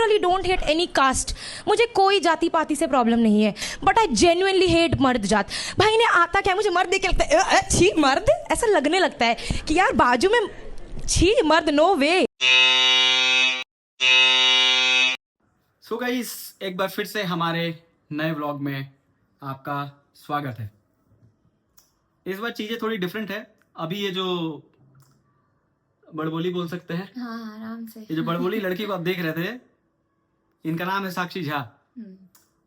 Literally don't hate any caste, मुझे कोई जाति पाति से प्रॉब्लम नहीं है, बट आई जेन्युइनली हेट मर्द जात। भाई ने आता क्या, मुझे मर्द देख के लगता है छी मर्द, ऐसा लगने लगता है कि यार बाजू में छी मर्द, नो वे। सो गाइस, एक बार फिर से हमारे नए व्लॉग में आपका स्वागत है। इस बार चीजें थोड़ी डिफरेंट है। अभी ये जो बड़बोली बोल सकते हैं, हाँ आराम से, ये जो बड़बोली लड़की को आप देख रहे थे, इनका नाम है साक्षी झा।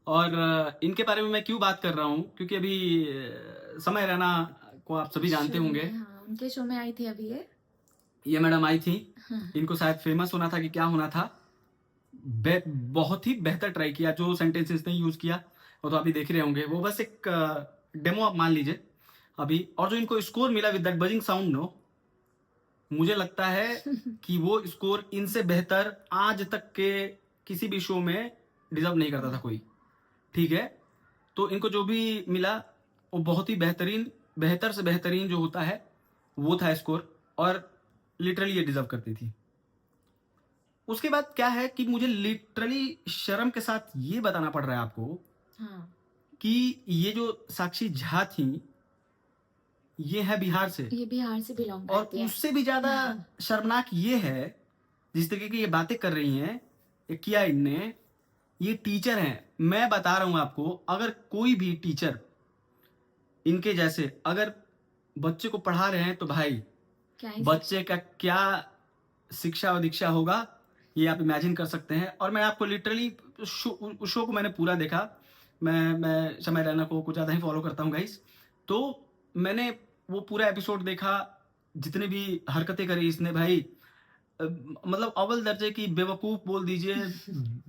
और इनके बारे में मैं क्यों बात कर रहा हूँ, क्योंकि अभी समय रैना को आप सभी जानते होंगे। हाँ, उनके शो में आई थी अभी ये मैडम आई थी। इनको शायद फेमस होना था कि क्या होना था। बहुत ही बेहतर ट्राई किया, जो सेंटेंसेस ने यूज किया वो तो आप ही देख रहे होंगे। वो बस एक डेमो आप मान लीजिए अभी। और जो इनको स्कोर मिला with that buzzing sound, no, मुझे लगता है कि वो स्कोर इनसे बेहतर आज तक के किसी भी शो में डिजर्व नहीं करता था कोई। ठीक है, तो इनको जो भी मिला वो बहुत ही बेहतरीन, बेहतर से बेहतरीन जो होता है वो था स्कोर, और लिटरली ये डिजर्व करती थी। उसके बाद क्या है कि मुझे लिटरली शर्म के साथ ये बताना पड़ रहा है आपको कि ये जो साक्षी झा थी, ये है बिहार से, ये बिहार से बिलोंग और करती है। उससे भी ज्यादा शर्मनाक ये है जिस तरीके की ये बातें कर रही हैं, ये किया इनने। ये टीचर हैं, मैं बता रहा हूं आपको, अगर कोई भी टीचर इनके जैसे अगर बच्चे को पढ़ा रहे हैं तो भाई बच्चे का क्या शिक्षा और दीक्षा होगा ये आप इमेजिन कर सकते हैं। और मैं आपको लिटरली शो को मैंने पूरा देखा। मैं समय रैना को कुछ ज़्यादा ही फॉलो करता हूँ गाइस, तो मैंने वो पूरा एपिसोड देखा। जितने भी हरकतें करी इसने भाई, मतलब अव्वल दर्जे की बेवकूफ़ बोल दीजिए,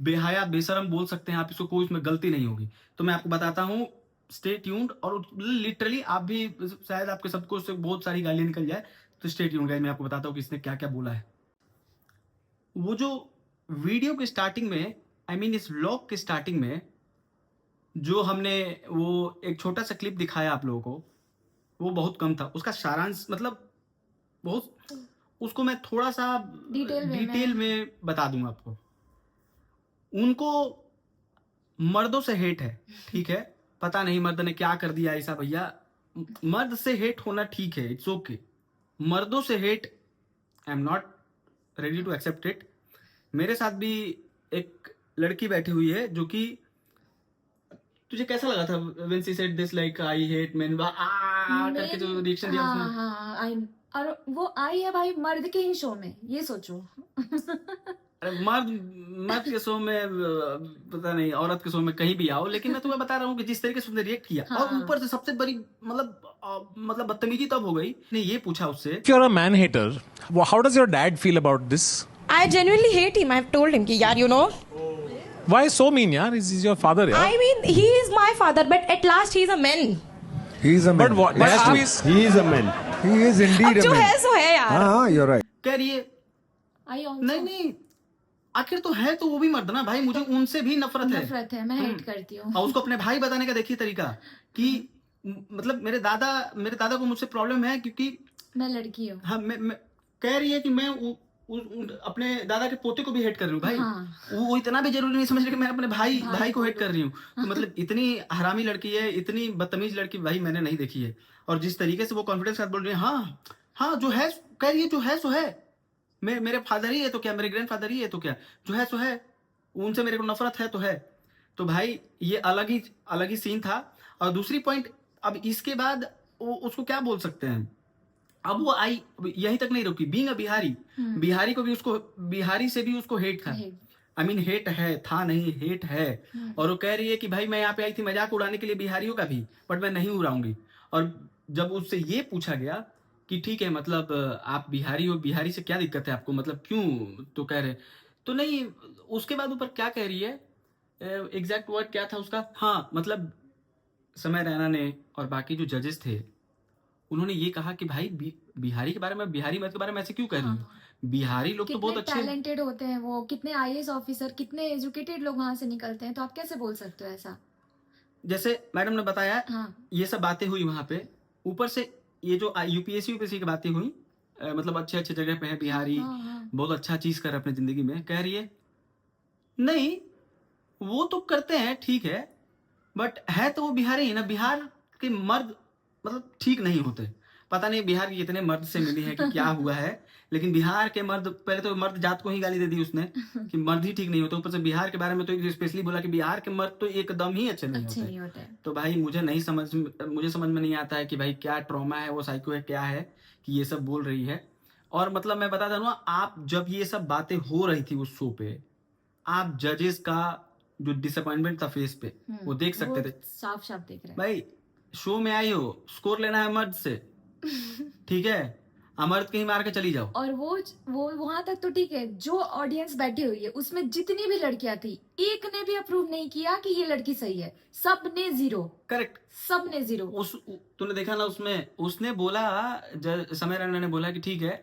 बेहया बेशरम बोल सकते हैं आप इसको, कोई इसमें गलती नहीं होगी। तो मैं आपको बताता हूँ, स्टे ट्यून्ड। और लिटरली आप भी शायद आपके सबको उससे बहुत सारी गालियाँ निकल जाए, तो स्टे ट्यून्ड गाइस, मैं आपको बताता हूँ कि इसने क्या क्या बोला है। वो जो वीडियो के स्टार्टिंग में, आई मीन इस व्लॉग के स्टार्टिंग में जो हमने वो एक छोटा सा क्लिप दिखाया आप लोगों को, वो बहुत कम था। उसका सारांश मतलब बहुत, उसको मैं थोड़ा सा डिटेल में बता दूंगा आपको। उनको मर्दों से हेट है, ठीक है, पता नहीं मर्द ने क्या कर दिया ऐसा। भैया मर्द से हेट होना ठीक है, इट्स ओके। मर्दों से hate I am not ready to accept it. मेरे साथ भी एक लड़की बैठी हुई है जो कि, तुझे कैसा लगा था when she said this like I hate main करके जो रिएक्शन दिया उसने? हाँ, और वो आई है भाई मर्द के ही शो में, ये सोचो। अरे मर्द के शो में पता नहीं, औरत के शो में कहीं भी आओ, लेकिन मैं तुम्हें बता रहा हूँ कि जिस तरीके से उसने रिएक्ट किया, और ऊपर से सबसे बड़ी मतलब बदतमीजी तब हो गई, ने ये पूछा उससे, If you're a man hater, how does your dad feel about this? I genuinely hate him. I've told him कि यार you know. Why so mean, yaar? He's your father, yaar. I mean he is my father, but at last he is a man. He is a man. But what? But Yes, आप- he is a man. He is अब indeed a जो man. है सो है यार। हाँ, you're right. कह रही है नहीं आखिर तो है तो वो भी मर्द ना भाई, मुझे उनसे भी नफरत है, मैं हेट करती हूँ। और उसको अपने भाई बताने का देखिए तरीका कि मतलब मेरे दादा को मुझसे प्रॉब्लम है क्योंकि मैं लड़की हूँ। हाँ, मैं कह रही है कि मैं अपने दादा के पोते को भी हेट कर रही हूँ भाई। वो इतना भी जरूरी नहीं समझ रही कि मैं अपने भाई को हेट कर रही हूँ। तो मतलब इतनी हरामी लड़की है, इतनी बदतमीज लड़की भाई मैंने नहीं देखी है। और जिस तरीके से वो कॉन्फिडेंस के साथ बोल रही है, हाँ जो है, कह रही है जो है सो है, मेरे फादर ही है तो क्या, मेरे ग्रैंडफादर ही है तो क्या, जो है सो है, उनसे मेरे को नफरत है तो है। तो भाई ये अलग ही सीन था। और दूसरी पॉइंट, अब इसके बाद उसको क्या बोल सकते हैं, अब वो आई यहीं तक नहीं रुकी। बीइंग अ बिहारी को भी उसको, बिहारी से भी उसको हेट था। आई मीन हेट है, था नहीं, हेट है। और वो कह रही है कि भाई मैं यहाँ पे आई थी मजाक उड़ाने के लिए बिहारियों का भी, बट मैं नहीं उड़ाऊंगी। और जब उससे ये पूछा गया कि ठीक है मतलब आप बिहारी हो, बिहारी से क्या दिक्कत है आपको, मतलब क्यों, तो कह रहे तो नहीं। उसके बाद ऊपर क्या कह रही है, एग्जैक्ट वर्ड क्या था उसका, हाँ मतलब समय रैना ने और बाकी जो जजेस थे उन्होंने ये कहा कि भाई बिहारी के बारे में, बिहारी मर्द के बारे में ऐसे क्यों कह रही हूँ, बिहारी लोग तो बहुत अच्छे टैलेंटेड होते हैं, वो कितने आईएएस ऑफिसर, कितने एजुकेटेड लोग वहां से निकलते हैं, तो आप कैसे बोल सकते हो ऐसा। जैसे मैडम ने बताया, ये सब बातें हुई वहां पे, ऊपर से ये जो यूपीएससी की बातें हुई, मतलब अच्छे जगह पे है बिहारी, बहुत अच्छा चीज कर रहा है अपनी जिंदगी में। कह रही है नहीं, वो तो करते हैं, ठीक है, बट है तो वो बिहारी है ना। बिहार के मर्द मतलब ठीक नहीं होते। पता नहीं बिहार के कितने मर्द से मिली है कि क्या हुआ है, लेकिन बिहार के मर्द, पहले तो मर्द जात को ही गाली दे दी उसने कि मर्द ही ठीक नहीं होते, ऊपर से बिहार के बारे में तो स्पेशली बोला कि बिहार के मर्द तो एकदम ही अच्छे नहीं अच्छे होते। नहीं होते हैं। तो भाई मुझे समझ में नहीं आता है कि भाई क्या ट्रॉमा है, वो साइको है, क्या है कि ये सब बोल रही है। और मतलब मैं बता दूँ, आप जब ये सब बातें हो रही थी उस शो पे, आप जजेस का जो डिसअपॉइंटमेंट था फेस पे वो देख सकते थे। साफ साफ दिख रहा है। भाई शो में आई हो, स्कोर लेना है मर्द से, ठीक है, मर्द कहीं मार के चली जाओ। और वो वहां तक तो ठीक है, जो ऑडियंस बैठी हुई है उसमें जितनी भी लड़कियां थी, एक ने भी अप्रूव नहीं किया कि ये लड़की सही है। सब ने जीरो, करेक्ट, सब ने जीरो। तूने देखा ना उसमें, उसने बोला, समय रैना ने बोला कि ठीक है,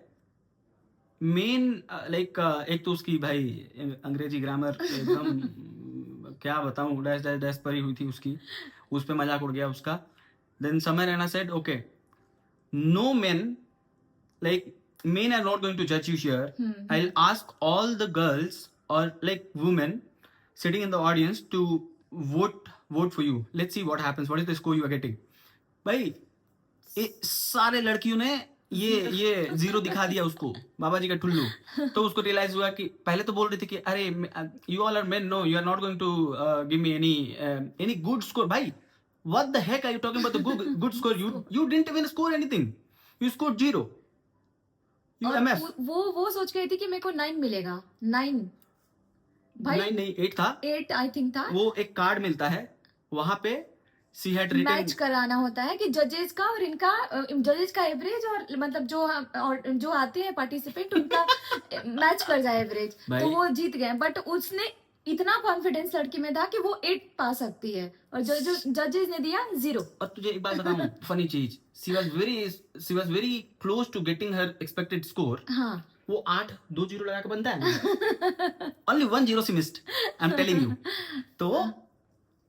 मेन लाइक एक तो उसकी भाई अंग्रेजी ग्रामर एकदम क्या बताऊं, डैश डैश डैश परी हुई थी उसकी, उस पे मजाक उड़ गया उसका। Then Samay Raina said okay, no men, like men are not going to judge you here. I'll ask all the girls or like women sitting in the audience to vote for you. Let's see what happens. What is the score you are getting? भाई ये सारे लड़कियों ने ये zero दिखा दिया उसको, बाबा जी का ठुल्लू। तो उसको रियलाइज हुआ कि पहले तो बोल रही थी कि अरे you all are men, no you are not going to give me any good score. भाई what the heck are you talking about the good score? You didn't even score anything. You scored 0. और वो सोच गई थी कि मेरे को 9 मिलेगा। 9 भाई, 9 नहीं 8 था, 8 आई थिंक था। वो एक कार्ड मिलता है वहां पे, सी हैड रिटन, मैच कराना होता है कि जजेस का और इनका, जजेस का एवरेज और मतलब जो आते हैं पार्टिसिपेंट उनका मैच कर जाए एवरेज, तो वो जीत गए। बट उसने इतना कॉन्फिडेंस लड़की में था कि वो 8 पा सकती है, और जजेस ने दिया 0। और तुझे एक बात बताऊं, फनी चीज, she was very close to getting her expected score. हाँ, वो 8 2 0 लगा के बनता है, only 1 0 she missed, I am telling you. तो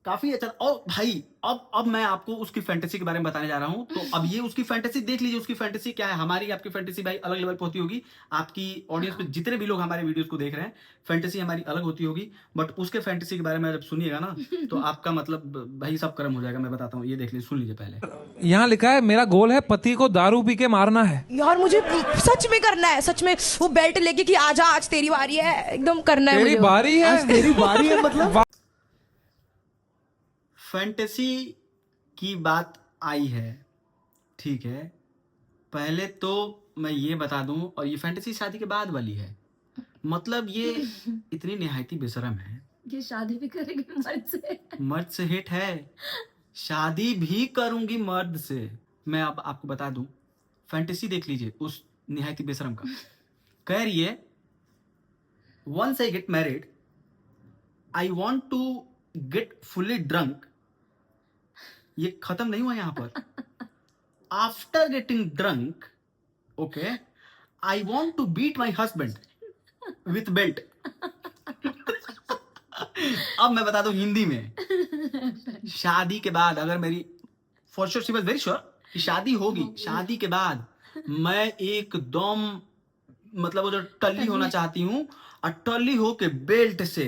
काफी अच्छा। और भाई अब मैं आपको उसकी फैंटेसी के बारे में बताने जा रहा हूं। तो अब ये उसकी फैंटेसी देख लीजिए, उसकी फैंटेसी क्या है। हमारी आपकी फैंटेसी भाई अलग लेवल पे होती होगी, आपकी ऑडियंस में जितने भी लोग हमारे वीडियोस को देख रहे हैं, फैंटेसी हमारी अलग होती होगी, बट उसके फैंटेसी के बारे में जब सुनिएगा ना तो आपका मतलब भाई सब कर्म हो जाएगा। मैं बताता हूँ, ये देख लीजिए, सुन लीजिए पहले। यहाँ लिखा है मेरा गोल है पति को दारू पी के मारना है। यार मुझे सच में करना है, सच में वो बेल्ट लेके कि आजा आज तेरी बारी है, एकदम करना है तेरी मुझे। बारी है, तेरी बारी है मतलब फैंटेसी की बात आई है, ठीक है। पहले तो मैं ये बता दूं, और ये फैंटेसी शादी के बाद वाली है, मतलब ये इतनी निहायती बेशरम है, ये शादी भी करेगी मर्द से हिट है, शादी भी करूंगी मर्द से। मैं अब आपको बता दूं, फैंटेसी देख लीजिए उस निहायती बेशरम का। कह रही है once I get married I want to get fully drunk. ये खत्म नहीं हुआ यहां पर, after getting drunk okay I want to beat my husband with belt. अब मैं बता दूं हिंदी में, शादी के बाद अगर मेरी, for sure she was very sure कि शादी होगी, शादी के बाद मैं एकदम मतलब वो जो टल्ली होना चाहती हूँ, और टल्ली होके बेल्ट से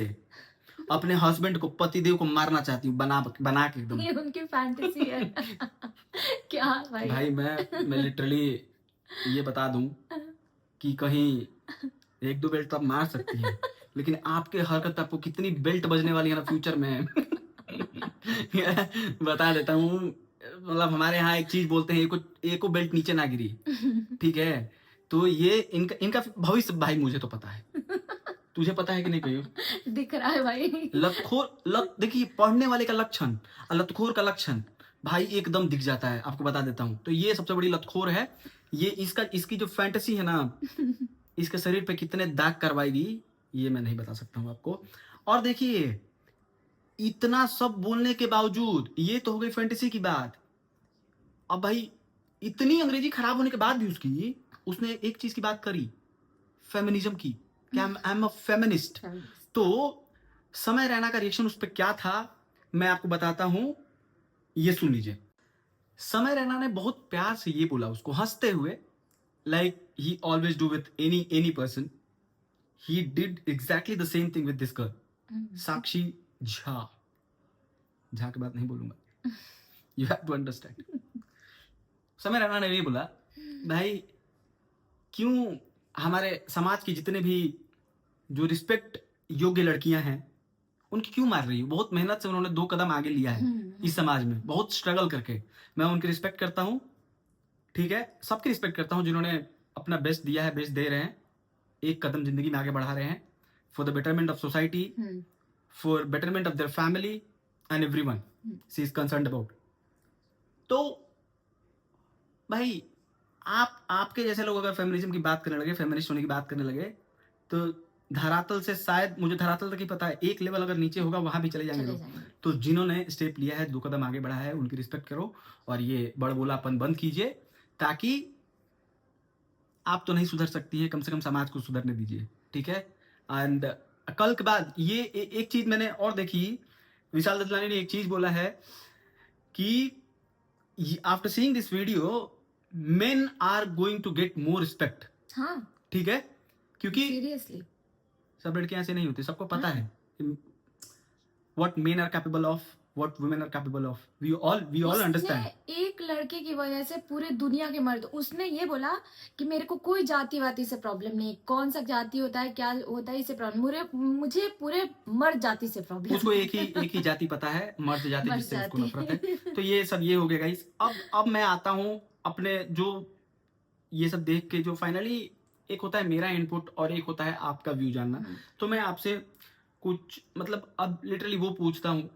अपने हस्बैंड को, पतिदेव को मारना चाहती हूँ, बना के एकदम। ये उनकी फैंटेसी है। क्या भाई मैं लिटरली ये बता दूं कि कहीं 1-2 बेल्ट तो आप मार सकती हैं, लेकिन आपके हरकत आपको कितनी बेल्ट बजने वाली है ना फ्यूचर में। बता देता हूँ, मतलब हमारे यहाँ एक चीज बोलते हैं, एको बेल्ट नीचे ना गिरी, ठीक है। तो ये इनका भविष्य भाई मुझे तो पता है, तुझे पता है कि नहीं कोई? दिख रहा है भाई। देखिए पढ़ने वाले का लक्षण और लतखोर का लक्षण भाई एकदम दिख जाता है, आपको बता देता हूँ। तो ये सबसे बड़ी लतखोर है, ये इसकी जो फैंटेसी है ना, इसके शरीर पे कितने दाग करवाएगी ये मैं नहीं बता सकता हूँ आपको। और देखिए इतना सब बोलने के बावजूद, ये तो हो गई फैंटेसी की बात। अब भाई इतनी अंग्रेजी खराब होने के बाद भी उसने एक चीज की बात करी, फेमिनिज्म की, क्या आई एम अ फेमिनिस्ट। तो समय रैना का रिएक्शन उस पर क्या था मैं आपको बताता हूं, ये सुन लीजिए। समय रैना ने बहुत प्यार से ये बोला उसको, हंसते हुए, like he always do with any person, he did exactly the same thing with this girl. Sakshi Jha, Jha के बाद नहीं बोलूंगा, यू हैव टू अंडरस्टैंड। समय रैना ने ये बोला, भाई क्यों हमारे समाज की जितने भी जो रिस्पेक्ट योग्य लड़कियां हैं उनकी क्यों मार रही है? बहुत मेहनत से उन्होंने 2 कदम आगे लिया है इस समाज में, बहुत स्ट्रगल करके। मैं उनकी रिस्पेक्ट करता हूँ, ठीक है, सबकी रिस्पेक्ट करता हूँ जिन्होंने अपना बेस्ट दिया है, बेस्ट दे रहे हैं, एक कदम जिंदगी में आगे बढ़ा रहे हैं, for the betterment of society, for betterment of their family and everyone she is concerned about. तो भाई आपके जैसे लोग अगर फेमिनिज्म की बात करने लगे, फेमिनिस्ट होने की बात करने लगे, तो धरातल से, शायद मुझे धरातल तक ही पता है, एक लेवल अगर नीचे होगा वहां भी चले जाएंगे लोग। तो जिन्होंने स्टेप लिया है, 2 कदम आगे बढ़ा है, उनकी रिस्पेक्ट करो और ये बड़बोलापन बंद कीजिए, ताकि आप तो नहीं सुधर सकती है, कम से कम समाज को सुधरने दीजिए, ठीक है। एंड कल के बाद ये एक चीज मैंने और देखी, विशाल ददलानी ने एक चीज बोला है कि after seeing this video men are going to get more respect, हाँ ठीक है, क्योंकि सीरियसली सब लड़कियां ऐसे नहीं होती, सबको पता है what men are capable of, what women are capable of, we all understand। एक लड़के की वजह से पूरे दुनिया के मर्द, उसने ये बोला कि मेरे को कोई जाति वाति से प्रॉब्लम नहीं, कौन सा जाति होता है, क्या होता है, इससे प्रॉब्लम, मुझे पूरे मर्द जाति से प्रॉब्लम। उसको एक ही जाति पता है, मर्द जाति, जिससे उसको नफरत है। तो ये सब ये हो गया गाइस। अब मैं आता हूँ अपने, जो ये सब देख के जो फाइनली, एक होता है मेरा इनपुट और एक होता है आपका व्यू जानना। तो मैं आपसे कुछ, मतलब अब लिटरली वो पूछता हूँ,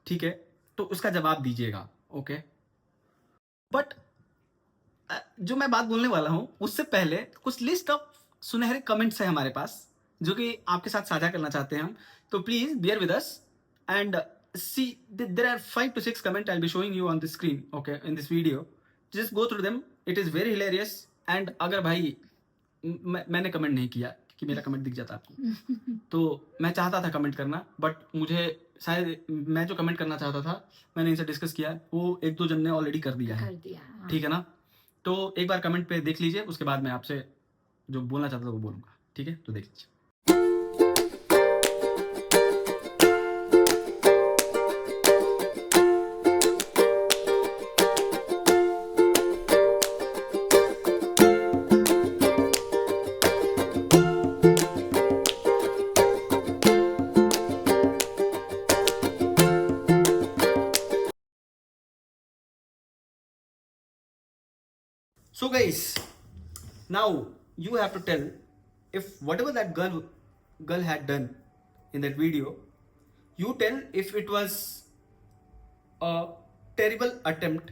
ठीक है, तो उसका जवाब दीजिएगा, ओके। बट जो मैं बात बोलने वाला हूँ उससे पहले कुछ लिस्ट ऑफ सुनहरे कमेंट्स है हमारे पास, जो कि आपके साथ साझा करना चाहते हैं हम। तो please bear with us and see, there are 5 to 6 comment I'll be showing you on the screen, okay, in this video. Just go through them, it is very hilarious। and अगर भाई मैंने कमेंट नहीं किया कि मेरा comment दिख जाता आपको, तो मैं चाहता था कमेंट करना, बट मुझे शायद, मैं जो कमेंट करना चाहता था मैंने इनसे डिस्कस किया, वो 1-2 जन ने ऑलरेडी कर दिया है, हाँ। ठीक है ना। तो एक बार कमेंट पे देख लीजिए, उसके बाद मैं आपसे जो बोलना चाहता था वो बोलूंगा, ठीक है। तो देख लीजिए। So guys, now you have to tell if whatever that girl had done in that video, you tell if it was a terrible attempt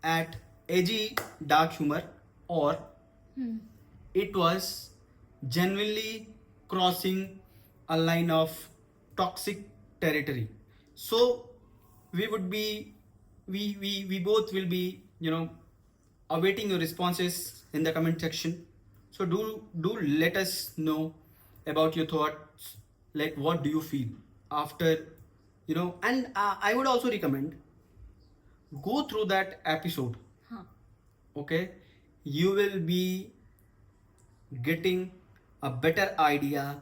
at edgy dark humor or it was genuinely crossing a line of toxic territory. So we both will be, awaiting your responses in the comment section. So do let us know about your thoughts, like what do you feel after, and I would also recommend go through that episode, okay, you will be getting a better idea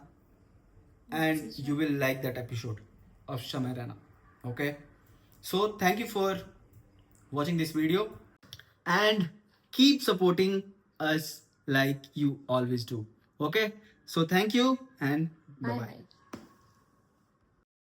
and you will like that episode of Shamay Rana, okay. So thank you for watching this video and keep supporting us like you always do, okay. So thank you and bye bye.